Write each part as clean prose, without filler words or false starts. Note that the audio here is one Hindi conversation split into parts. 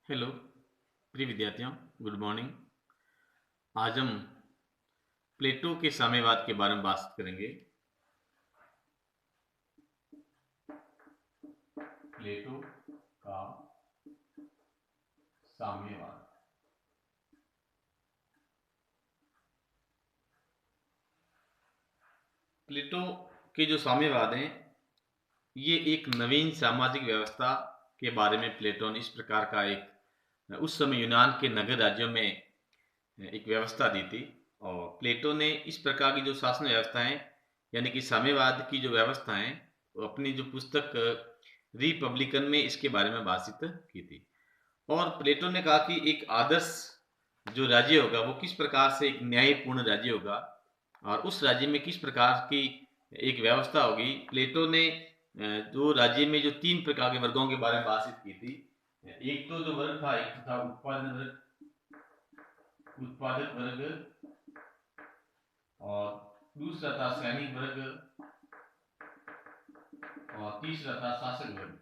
हेलो प्रिय विद्यार्थियों, गुड मॉर्निंग। आज हम प्लेटो के साम्यवाद के बारे में बात करेंगे। प्लेटो का साम्यवाद। प्लेटो के जो साम्यवाद हैं, ये एक नवीन सामाजिक व्यवस्था के बारे में प्लेटो ने इस प्रकार का एक उस समय यूनान के नगर राज्यों में एक व्यवस्था दी थी। और प्लेटो ने इस प्रकार की जो शासन व्यवस्था है, यानी कि साम्यवाद की जो व्यवस्था है, वो अपनी जो पुस्तक रिपब्लिकन में इसके बारे में भाषित की थी। और प्लेटो ने कहा कि एक आदर्श जो राज्य होगा वो किस प्रकार से एक न्यायपूर्ण राज्य होगा और उस राज्य में किस प्रकार की एक व्यवस्था होगी। प्लेटो ने जो राज्य में जो 3 प्रकार के वर्गों के बारे में बातचीत की थी। एक तो जो वर्ग था, एक था उत्पादक वर्ग, और दूसरा था सैनिक वर्ग, और तीसरा था शासक वर्ग।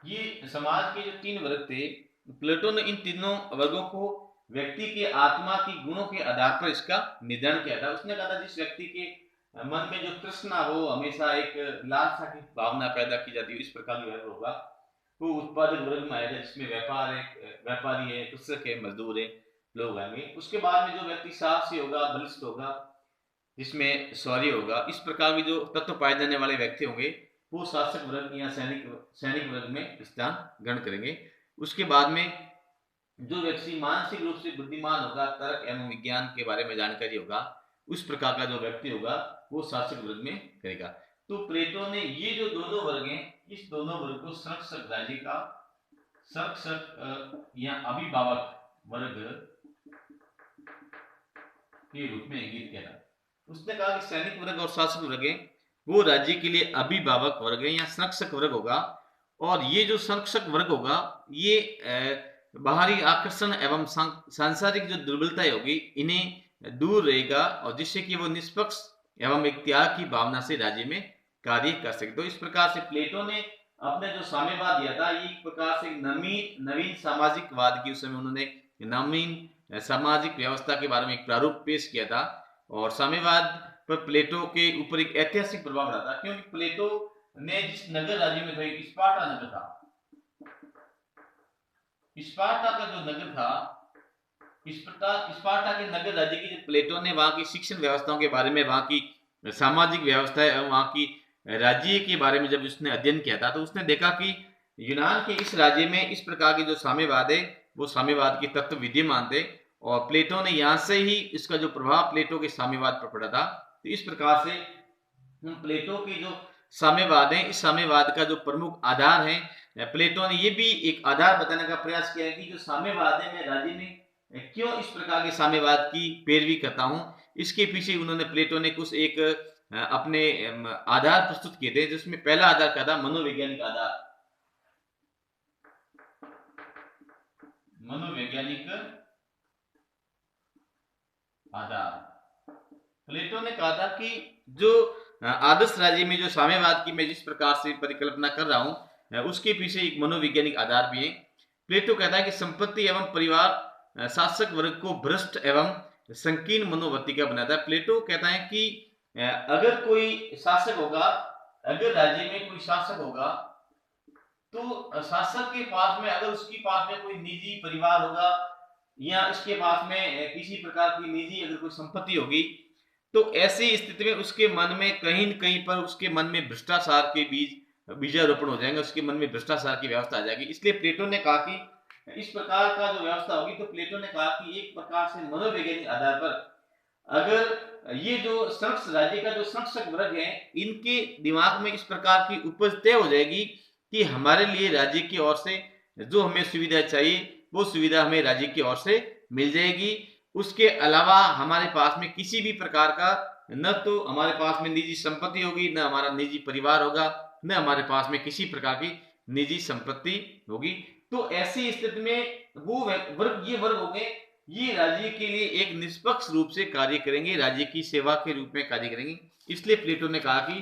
ये समाज के जो 3 वर्ग थे, प्लेटो ने इन तीनों वर्गों को व्यक्ति के आत्मा की गुणों के आधार पर इसका निर्धारण किया था। उसने कहा था जिस व्यक्ति के मन में जो तृष्णा हो, हमेशा एक लालसा की भावना पैदा की जाती है, इस प्रकार का वर्ग होगा वो उत्पादक वर्ग में आएगा, जिसमें व्यापारी है, कृषक है, मजदूर है, लोग आएंगे। उसके बाद में जो व्यक्ति साहसी होगा, बलिष्ठ होगा, जिसमें शौर्य होगा, इस प्रकार के जो तत्व पाए जाने वाले व्यक्ति होंगे वो शासक वर्ग या सैनिक वर्ग में स्थान ग्रहण करेंगे। उसके बाद में जो व्यक्ति मानसिक रूप से बुद्धिमान होगा, तर्क एवं विज्ञान के बारे में जानकारी होगा, उस प्रकार का जो व्यक्ति होगा वो शासक वर्ग में करेगा। तो प्लेटो ने ये जो दोनों वर्ग हैं, इस दोनों वर्ग को संरक्षक राज्य का संरक्षक या अभिभावक वर्ग के रूप में इंगित किया था। उसने कहा कि सैनिक वर्ग और शासक वर्ग है वो राज्य के लिए अभिभावक वर्ग है या संरक्षक वर्ग होगा। और ये जो संरक्षक वर्ग होगा ये बाहरी आकर्षण एवं सांसारिक जो दुर्बलताएं होगी इन्हें दूर रहेगा, और जिससे कि वो निष्पक्ष एवं एक त्याग की भावना से राज्य में कार्य कर सके। तो इस प्रकार से प्लेटो ने अपने जो साम्यवाद दिया था, ये एक प्रकार से नवीन सामाजिकवाद की उस समय उन्होंने नवीन सामाजिक व्यवस्था के बारे में एक प्रारूप पेश किया था। और साम्यवाद पर प्लेटो के ऊपर एक ऐतिहासिक प्रभाव रहा था, क्योंकि प्लेटो ने जिस नगर राज्य में था, स्पार्टा नगर था, स्पार्टा का जो नगर था, स्पार्टा के नगर राज्य की प्लेटो ने वहां की शिक्षण व्यवस्थाओं के बारे में, वहां की सामाजिक व्यवस्था एवं वहां की राज्य के बारे में जब उसने अध्ययन किया था, तो उसने देखा कि यूनान के इस राज्य में इस प्रकार के जो साम्यवाद है वो साम्यवाद के तत्व विद्यमान थे। और प्लेटो ने यहां से ही इसका जो प्रभाव प्लेटो के साम्यवाद पर पड़ा था। तो इस प्रकार से प्लेटो के जो साम्यवाद है, इस साम्यवाद का जो प्रमुख आधार है, प्लेटो ने ये भी एक आधार बताने का प्रयास किया है कि जो साम्यवाद है, मैं राज्य में क्यों इस प्रकार के साम्यवाद की पैरवी करता हूं। इसके पीछे उन्होंने प्लेटो ने कुछ एक अपने आधार प्रस्तुत किए थे, जिसमें पहला आधार क्या था, मनोवैज्ञानिक आधार। मनोवैज्ञानिक आधार। प्लेटो ने कहा था कि जो आदर्श राज्य में जो साम्यवाद की मैं जिस प्रकार से परिकल्पना कर रहा हूं, उसके पीछे एक मनोवैज्ञानिक आधार भी है। प्लेटो कहता है कि संपत्ति एवं परिवार शासक वर्ग को भ्रष्ट एवं संकीर्ण मनोवृत्ति का बनाता है। प्लेटो कहता है कि अगर कोई शासक होगा, अगर राज्य में कोई शासक होगा, तो शासक के पास में, अगर उसके पास में कोई निजी परिवार होगा या इसके पास में किसी प्रकार की निजी अगर कोई संपत्ति होगी, तो ऐसी स्थिति में उसके मन में कहीं न कहीं पर उसके मन में भ्रष्टाचार के बीजारोपण हो जाएंगे, उसके मन में भ्रष्टाचार की व्यवस्था आ जाएगी। इसलिए प्लेटो ने कहा कि इस प्रकार का जो व्यवस्था होगी, तो प्लेटो ने कहा कि एक प्रकार से मनोवैज्ञानिक आधार पर अगर ये जो संरक्षक राज्य का जो संरक्षक वर्ग है, इनके दिमाग में इस प्रकार की उपज तय हो जाएगी कि हमारे लिए राज्य की ओर से जो हमें सुविधा चाहिए वो सुविधा हमें राज्य की ओर से मिल जाएगी। उसके अलावा हमारे पास में किसी भी प्रकार का न तो हमारे पास में निजी संपत्ति होगी, न हमारा निजी परिवार होगा, न हमारे पास में किसी प्रकार की निजी संपत्ति होगी। तो ऐसी स्थिति में वो वर्ग, ये वर्ग हो गए, ये राज्य के लिए एक निष्पक्ष रूप से कार्य करेंगे, राज्य की सेवा के रूप में कार्य करेंगे। इसलिए प्लेटो ने कहा कि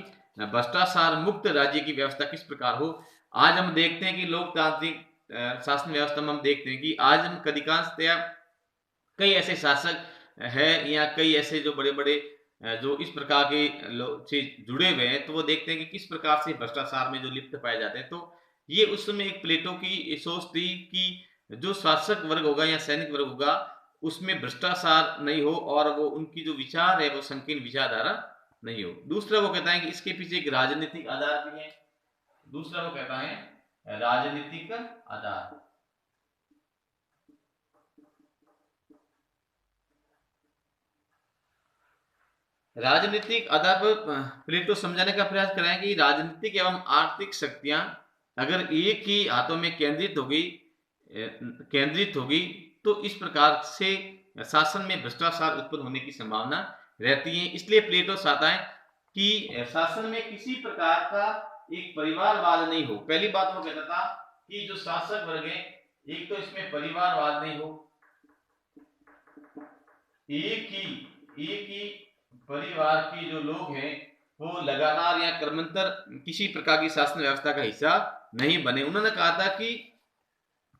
भ्रष्टाचार मुक्त राज्य की व्यवस्था किस प्रकार हो, आज हम देखते हैं कि लोकतांत्रिक शासन व्यवस्था में हम देखते हैं कि आज हम अधिकांशतया कई ऐसे शासक है या कई ऐसे जो बड़े-बड़े जो इस प्रकार के लोग से जुड़े हुए हैं, तो वो देखते हैं कि किस प्रकार से भ्रष्टाचार में जो लिप्त पाए जाते हैं। तो ये उस समय एक प्लेटो की सोच थी कि जो शासक वर्ग होगा या सैनिक वर्ग होगा, उसमें भ्रष्टाचार नहीं हो और वो उनकी जो विचार है वो संकीर्ण विचारधारा नहीं हो। दूसरा वो कहता है कि इसके पीछे एक राजनीतिक आधार भी है। दूसरा वो कहता है राजनीतिक आधार। राजनीतिक आधार पर प्लेटो समझाने का प्रयास कर रहे हैं कि राजनीतिक एवं आर्थिक शक्तियां अगर एक ही हाथों में केंद्रित होगी तो इस प्रकार से शासन में भ्रष्टाचार उत्पन्न होने की संभावना रहती है। इसलिए प्लेटो चाहता है कि शासन में किसी प्रकार का एक परिवारवाद नहीं हो। पहली बात वो कहता था कि जो शासक वर्ग है, एक तो इसमें परिवारवाद नहीं हो, एक ही परिवार के जो लोग हैं वो लगातार या क्रमंतर किसी प्रकार की शासन व्यवस्था का हिस्सा नहीं बने। उन्होंने कहा था कि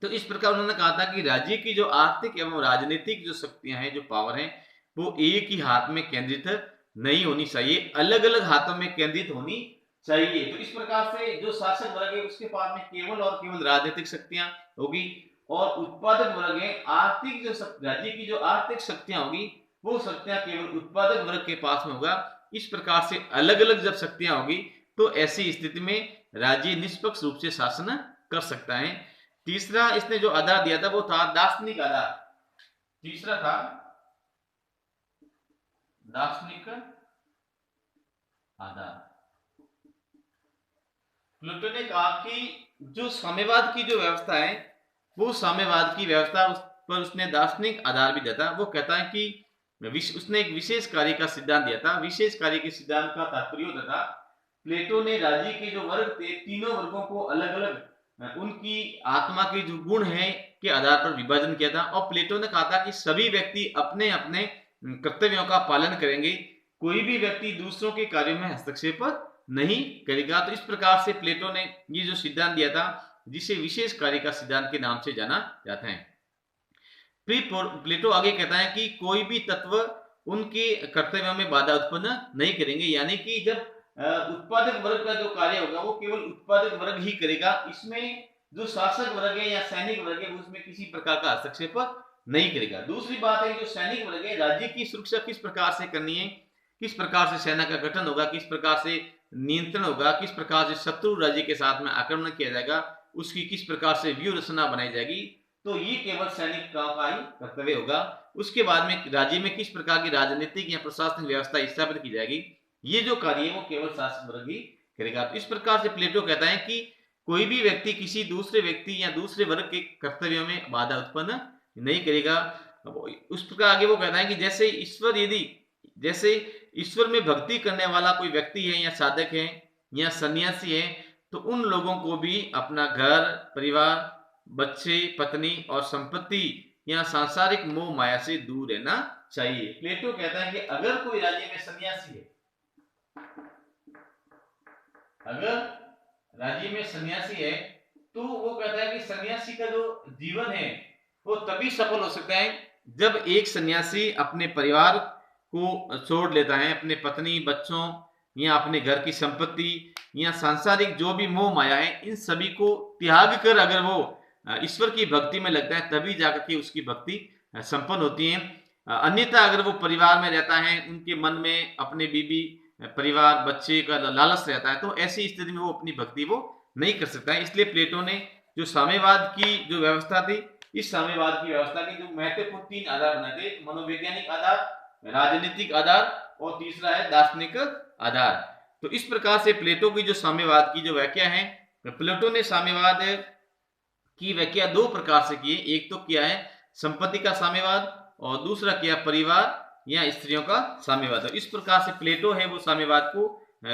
तो इस प्रकार उन्होंने कहा था कि राज्य की जो आर्थिक एवं राजनीतिक जो शक्तियां हैं, जो पावर हैं, वो एक ही हाथ में केंद्रित नहीं होनी चाहिए, अलग अलग हाथों में केंद्रित होनी चाहिए। तो इस प्रकार से जो शासक वर्ग है उसके पास में केवल और केवल राजनीतिक शक्तियां होगी और उत्पादक वर्ग है आर्थिक जो राज्य की जो आर्थिक शक्तियां होगी वो शक्तियां केवल उत्पादक वर्ग के पास में होगा। इस प्रकार से अलग अलग जब शक्तियां होगी तो ऐसी स्थिति में राज्य निष्पक्ष रूप से शासन कर सकता है। तीसरा इसने जो आधार दिया था वो था दार्शनिक आधार। तीसरा था दार्शनिक आधार। प्लेटो ने कहा कि जो साम्यवाद की जो व्यवस्था है वो साम्यवाद की व्यवस्था उस पर उसने दार्शनिक आधार भी दिया था। वो कहता है कि उसने एक विशेष कार्य का सिद्धांत दिया था। विशेष कार्य के सिद्धांत का तात्पर्य होता था प्लेटो ने राज्य के जो वर्ग थे तीनों वर्गों को अलग अलग उनकी आत्मा के जो गुण है के आधार पर विभाजन किया था और प्लेटो ने कहा था कि सभी व्यक्ति अपने अपने कर्तव्यों का पालन करेंगे, कोई भी व्यक्ति दूसरों के कार्यों में हस्तक्षेप नहीं करेगा। तो इस प्रकार से प्लेटो ने ये जो सिद्धांत दिया था जिसे विशेष कार्य का सिद्धांत के नाम से जाना जाता है। फिर प्लेटो आगे कहता है कि कोई भी तत्व उनके कर्तव्यों में बाधा उत्पन्न नहीं करेंगे, यानी कि जब उत्पादक वर्ग का जो कार्य होगा वो केवल उत्पादक वर्ग ही करेगा, इसमें जो शासक वर्ग है या सैनिक वर्ग है उसमें किसी प्रकार का हस्तक्षेप नहीं करेगा। दूसरी बात है जो सैनिक वर्ग है राज्य की सुरक्षा किस प्रकार से करनी है, किस प्रकार से सेना का गठन होगा, किस प्रकार से नियंत्रण होगा, किस प्रकार से शत्रु राज्य के साथ में आक्रमण किया जाएगा, उसकी किस प्रकार से व्यूह रचना बनाई जाएगी, तो ये केवल सैनिक का ही कर्तव्य होगा। उसके बाद में राज्य में किस प्रकार की राजनीतिक या प्रशासनिक व्यवस्था स्थापित की जाएगी, ये जो कार्य है वो केवल शासक वर्ग ही करेगा। तो इस प्रकार से प्लेटो कहता है कि कोई भी व्यक्ति किसी दूसरे व्यक्ति या दूसरे वर्ग के कर्तव्यों में बाधा उत्पन्न नहीं करेगा। उस प्रकार आगे वो कहता है कि जैसे ईश्वर में भक्ति करने वाला कोई व्यक्ति है या साधक है या सन्यासी है तो उन लोगों को भी अपना घर परिवार बच्चे पत्नी और संपत्ति या सांसारिक मोह माया से दूर रहना चाहिए। प्लेटो कहता है कि अगर कोई राज्य में सन्यासी है, अगर राज्य में सन्यासी है तो वो कहता है कि सन्यासी का जो जीवन है वो तभी सफल हो सकता है जब एक सन्यासी अपने परिवार को छोड़ लेता है, अपने पत्नी बच्चों या अपने घर की संपत्ति या सांसारिक जो भी मोह माया है इन सभी को त्याग कर अगर वो ईश्वर की भक्ति में लगता है तभी जाकर के उसकी भक्ति संपन्न होती है। अन्यथा अगर वो परिवार में रहता है, उनके मन में अपने बीबी परिवार बच्चे का लालच रहता है तो ऐसी स्थिति में वो अपनी भक्ति वो नहीं कर सकता है। इसलिए प्लेटो ने जो साम्यवाद की जो व्यवस्था थी, इस साम्यवाद की व्यवस्था की जो महत्वपूर्ण तीन आधार बनाए थे, मनोवैज्ञानिक आधार, राजनीतिक आधार और तीसरा है दार्शनिक आधार। तो इस प्रकार से प्लेटो की जो साम्यवाद की जो व्याख्या है, प्लेटो ने साम्यवाद की व्याख्या दो प्रकार से की है। एक तो किया है संपत्ति का साम्यवाद और दूसरा किया परिवार या स्त्रियों का साम्यवाद। इस प्रकार से प्लेटो है वो साम्यवाद को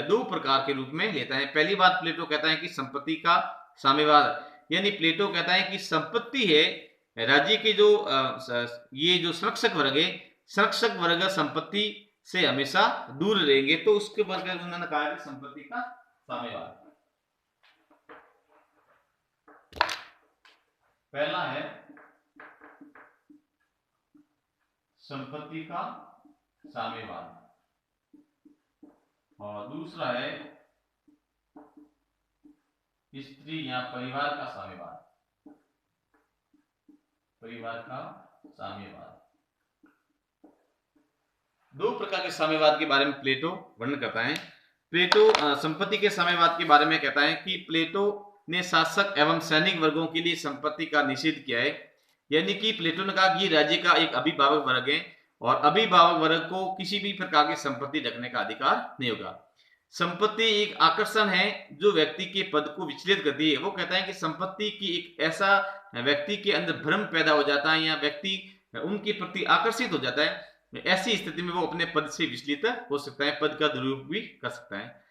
दो प्रकार के रूप में लेता है। पहली बात प्लेटो कहता है कि संपत्ति का साम्यवाद, यानी प्लेटो कहता है कि संपत्ति है राज्य के जो ये जो संरक्षक वर्ग है, संरक्षक वर्ग संपत्ति से हमेशा दूर रहेंगे, तो उसके वर्ग उन्होंने कहा कि संपत्ति का साम्यवाद। पहला है संपत्ति का साम्यवाद और दूसरा है स्त्री या परिवार का साम्यवाद। परिवार का साम्यवाद। दो प्रकार के साम्यवाद के बारे में प्लेटो वर्णन करता है। प्लेटो संपत्ति के साम्यवाद के बारे में कहता है कि प्लेटो ने शासक एवं सैनिक वर्गों के लिए संपत्ति का निषेध किया है। यानी कि प्लेटो ने कहा कि राज्य का एक अभिभावक वर्ग है और अभिभावक वर्ग को किसी भी प्रकार की संपत्ति रखने का अधिकार नहीं होगा। संपत्ति एक आकर्षण है जो व्यक्ति के पद को विचलित करती है। वो कहता है कि संपत्ति की एक ऐसा व्यक्ति के अंदर भ्रम पैदा हो जाता है या व्यक्ति उनके प्रति आकर्षित हो जाता है। ऐसी स्थिति में वो अपने पद से विचलित हो सकता है, पद का दुरुपयोग भी कर सकता है।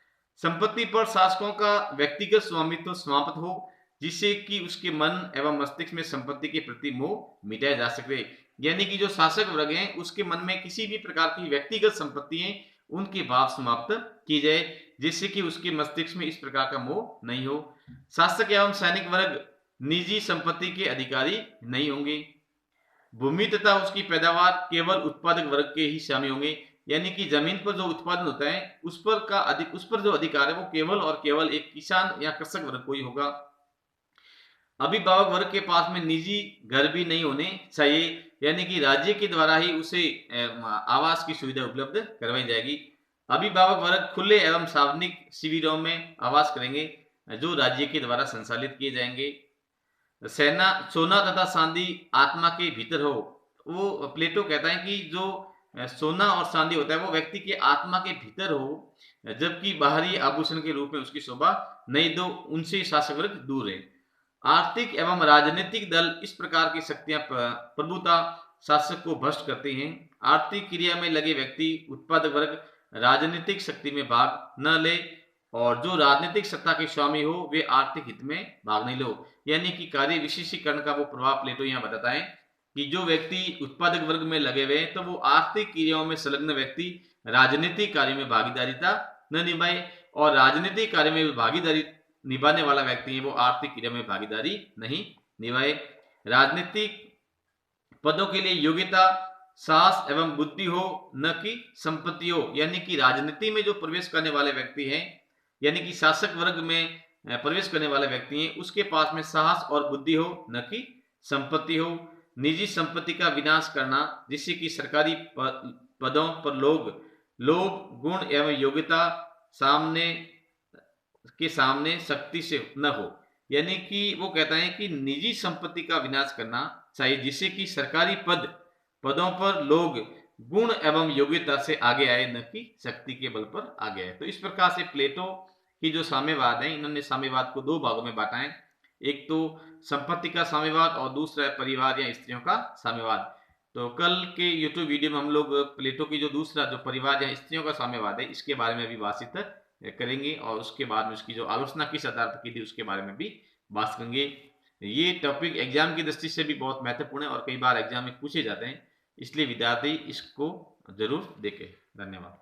संपत्ति पर शासकों का व्यक्तिगत स्वामित्व समाप्त हो जिससे कि उसके मन एवं मस्तिष्क में संपत्ति के प्रति मोह मिटाया जा सके। यानी कि जो शासक वर्ग हैं उसके मन में किसी भी प्रकार की व्यक्तिगत संपत्ति है उनके भाव समाप्त की जाए जिससे कि उसके मस्तिष्क में इस प्रकार का मोह नहीं हो। शासक एवं सैनिक वर्ग निजी संपत्ति के अधिकारी नहीं होंगे। भूमि तथा उसकी पैदावार केवल उत्पादक वर्ग के ही शामिल होंगे। यानी कि जमीन पर जो उत्पादन होता है उस पर जो अधिकार है वो केवल और केवल एक किसान या कृषक वर्ग को ही होगा। अभिभावक वर्ग के पास में निजी घर भी नहीं होने चाहिए। यानी कि राज्य के द्वारा ही उसे आवास की सुविधा उपलब्ध करवाई जाएगी। अभिभावक वर्ग खुले एवं सार्वजनिक शिविरों में आवास करेंगे जो राज्य के द्वारा संचालित किए जाएंगे। सोना तथा चांदी आत्मा के भीतर हो। वो प्लेटो कहता है कि जो सोना और चांदी होता है वो व्यक्ति के आत्मा के भीतर हो जबकि बाहरी आभूषण के रूप में उसकी शोभा नहीं दो, उनसे शासक वर्ग दूर है। आर्थिक एवं राजनीतिक दल इस प्रकार की शक्तियां प्रभुता शासक को भ्रष्ट करती हैं। आर्थिक क्रिया में लगे व्यक्ति उत्पादक वर्ग राजनीतिक शक्ति में भाग न ले और जो राजनीतिक सत्ता के स्वामी हो वे आर्थिक हित में भाग नहीं लो। यानी कि कार्य विशेषीकरण का वो प्रभाव प्लेटो यहाँ बताता है कि जो व्यक्ति उत्पादक वर्ग में लगे हुए हैं तो वो आर्थिक क्रियाओं में संलग्न व्यक्ति राजनीतिक कार्य में भागीदारिता न निभाए और राजनीतिक कार्य में भागीदारी निभाने वाला व्यक्ति है वो आर्थिक क्रिया में भागीदारी नहीं निभाए। राजनीतिक पदों के लिए योग्यता साहस एवं बुद्धि हो न कि संपत्ति हो। यानी कि राजनीति में जो प्रवेश करने वाले व्यक्ति हैं यानी कि शासक वर्ग में प्रवेश करने वाले व्यक्ति हैं उसके पास में साहस और बुद्धि हो न कि संपत्ति हो। निजी संपत्ति का विनाश करना जिससे कि सरकारी पदों पर लोग गुण एवं योग्यता सामने सख्ती से न हो। यानी कि वो कहता है कि निजी संपत्ति का विनाश करना चाहिए जिससे कि सरकारी पदों पर लोग गुण एवं योग्यता से आगे आए न कि शक्ति के बल पर आगे आए। तो इस प्रकार से प्लेटो की जो साम्यवाद है इन्होंने साम्यवाद को दो भागों में बांटा है। एक तो संपत्ति का साम्यवाद और दूसरा है परिवार या स्त्रियों का साम्यवाद। तो कल के यूट्यूब वीडियो में हम लोग प्लेटो की जो दूसरा जो परिवार या स्त्रियों का साम्यवाद है इसके बारे में भी बातचीत करेंगे और उसके बाद में उसकी जो आलोचना किस आधार पर की थी उसके बारे में भी बात करेंगे। ये टॉपिक एग्जाम की दृष्टि से भी बहुत महत्वपूर्ण है और कई बार एग्जाम में पूछे जाते हैं, इसलिए विद्यार्थी इसको जरूर देखें। धन्यवाद।